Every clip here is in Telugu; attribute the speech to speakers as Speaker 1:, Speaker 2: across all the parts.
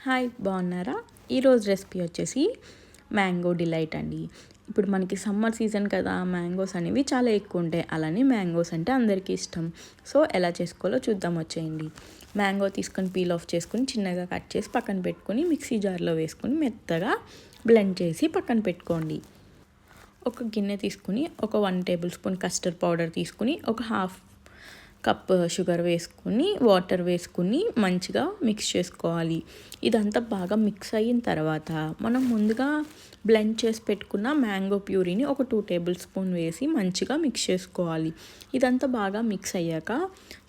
Speaker 1: హాయ్, బాగున్నారా? ఈరోజు రెసిపీ వచ్చేసి మ్యాంగో డిలైట్ అండి. ఇప్పుడు మనకి సమ్మర్ సీజన్ కదా, మ్యాంగోస్ అనేవి చాలా ఎక్కువ ఉంటాయి. అలానే మ్యాంగోస్ అంటే అందరికీ ఇష్టం. సో ఎలా చేసుకోవాలో చూద్దాం, వచ్చేయండి. మ్యాంగో తీసుకొని పీల్ ఆఫ్ చేసుకొని చిన్నగా కట్ చేసి పక్కన పెట్టుకొని మిక్సీ జార్లో వేసుకొని మెత్తగా బ్లెండ్ చేసి పక్కన పెట్టుకోండి. ఒక గిన్నె తీసుకుని ఒక 1 టేబుల్ స్పూన్ కస్టర్డ్ పౌడర్ తీసుకుని ఒక హాఫ్ కప్ షుగర్ వేసుకుని వాటర్ వేసుకుని మంచిగా మిక్స్ చేసుకోవాలి. ఇదంతా బాగా మిక్స్ అయిన తర్వాత మనం ముందుగా బ్లెండ్ చేసి పెట్టుకున్న మ్యాంగో ప్యూరీని ఒక 2 టేబుల్ స్పూన్ వేసి మంచిగా మిక్స్ చేసుకోవాలి. ఇదంతా బాగా మిక్స్ అయ్యాక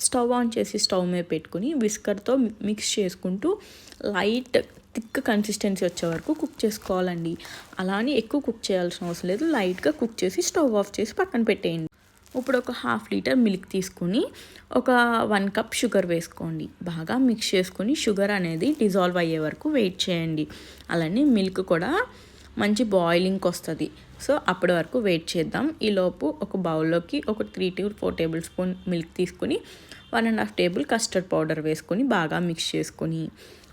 Speaker 1: స్టవ్ ఆన్ చేసి స్టవ్ మీద పెట్టుకుని విస్కర్తో మిక్స్ చేసుకుంటూ లైట్ థిక్ కన్సిస్టెన్సీ వచ్చే వరకు కుక్ చేసుకోవాలండి. అలానే ఎక్కువ కుక్ చేయాల్సిన అవసరం లేదు. లైట్గా కుక్ చేసి స్టవ్ ఆఫ్ చేసి పక్కన పెట్టేయండి. ఇప్పుడు ఒక 1/2 లీటర్ మిల్క్ తీసుకుని ఒక 1 కప్ షుగర్ వేసుకోండి. బాగా మిక్స్ చేసుకుని షుగర్ అనేది డిజాల్వ్ అయ్యే వరకు వెయిట్ చేయండి. అలానే మిల్క్ కూడా మంచి బాయిలింగ్కి వస్తుంది. సో అప్పటి వరకు వెయిట్ చేద్దాం. ఈలోపు ఒక బౌల్లోకి ఒక 3 to 4 టేబుల్ స్పూన్ మిల్క్ తీసుకుని 1.5 టేబుల్ కస్టర్డ్ పౌడర్ వేసుకొని బాగా మిక్స్ చేసుకొని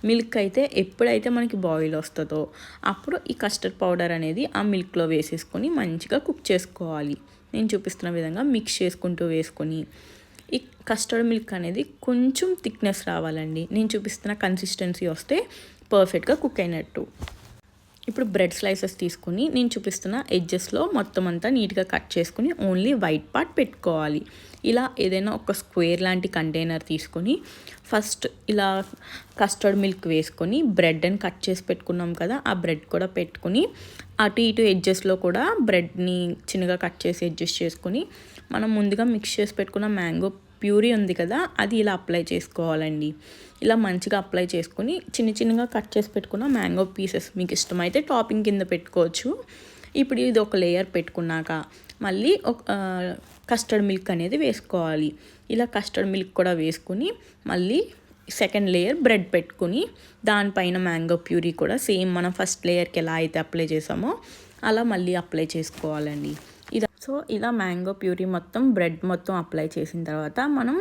Speaker 1: మిల్క్ అయితే ఎప్పుడైతే మనకి బాయిల్ వస్తుందో అప్పుడు ఈ కస్టర్డ్ పౌడర్ అనేది ఆ మిల్క్లో వేసేసుకొని మంచిగా కుక్ చేసుకోవాలి. నేను చూపిస్తున్న విధంగా మిక్స్ చేసుకుంటూ వేసుకొని ఈ కస్టర్డ్ మిల్క్ అనేది కొంచెం థిక్నెస్ రావాలండి. నేను చూపిస్తున్న కన్సిస్టెన్సీ వస్తే పర్ఫెక్ట్గా కుక్ అయినట్టు. ఇప్పుడు బ్రెడ్ స్లైసెస్ తీసుకుని నేను చూపిస్తున్న ఎడ్జెస్లో మొత్తం అంతా నీట్గా కట్ చేసుకుని ఓన్లీ వైట్ పార్ట్ పెట్టుకోవాలి. ఇలా ఏదైనా ఒక స్క్వేర్ లాంటి కంటైనర్ తీసుకొని ఫస్ట్ ఇలా కస్టర్డ్ మిల్క్ వేసుకొని బ్రెడ్ని కట్ చేసి పెట్టుకున్నాం కదా, ఆ బ్రెడ్ కూడా పెట్టుకుని అటు ఇటు ఎడ్జెస్లో కూడా బ్రెడ్ని చిన్నగా కట్ చేసి అడ్జస్ట్ చేసుకొని మనం ముందుగా మిక్స్ చేసి పెట్టుకున్న మ్యాంగో ప్యూరీ ఉంది కదా, అది ఇలా అప్లై చేసుకోవాలండి. ఇలా మంచిగా అప్లై చేసుకుని చిన్నగా కట్ చేసి పెట్టుకున్న మ్యాంగో పీసెస్ మీకు ఇష్టమైతే టాపింగ్ కింద పెట్టుకోవచ్చు. ఇప్పుడు ఇది ఒక లేయర్ పెట్టుకున్నాక మళ్ళీ ఒక కస్టర్డ్ మిల్క్ అనేది వేసుకోవాలి. ఇలా కస్టర్డ్ మిల్క్ కూడా వేసుకుని మళ్ళీ సెకండ్ లేయర్ బ్రెడ్ పెట్టుకుని దానిపైన మ్యాంగో ప్యూరీ కూడా సేమ్ మనం ఫస్ట్ లేయర్కి ఎలా అయితే అప్లై చేసామో అలా మళ్ళీ అప్లై చేసుకోవాలండి. సో ఇలా మ్యాంగో ప్యూరీ మొత్తం బ్రెడ్ మొత్తం అప్లై చేసిన తర్వాత మనం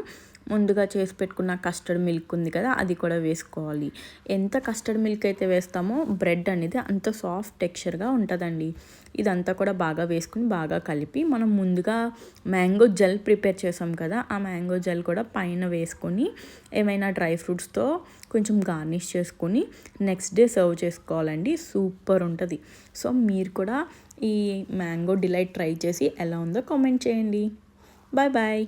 Speaker 1: ముందుగా చేసి పెట్టుకున్న కస్టర్డ్ మిల్క్ ఉంది కదా, అది కూడా వేసుకోవాలి. ఎంత కస్టర్డ్ మిల్క్ అయితే వేస్తామో బ్రెడ్ అనేది అంత సాఫ్ట్ టెక్స్చర్గా ఉంటుందండి. ఇదంతా కూడా బాగా వేసుకుని బాగా కలిపి మనం ముందుగా మ్యాంగో జెల్ ప్రిపేర్ చేసాం కదా, ఆ మ్యాంగో జెల్ కూడా పైన వేసుకొని ఏమైనా డ్రై ఫ్రూట్స్తో కొంచెం గార్నిష్ చేసుకొని నెక్స్ట్ డే సర్వ్ చేసుకోవాలండి. సూపర్ ఉంటుంది. సో మీరు కూడా ఈ మ్యాంగో డిలైట్ ట్రై చేసి ఎలా ఉందో కామెంట్ చేయండి. Bye bye.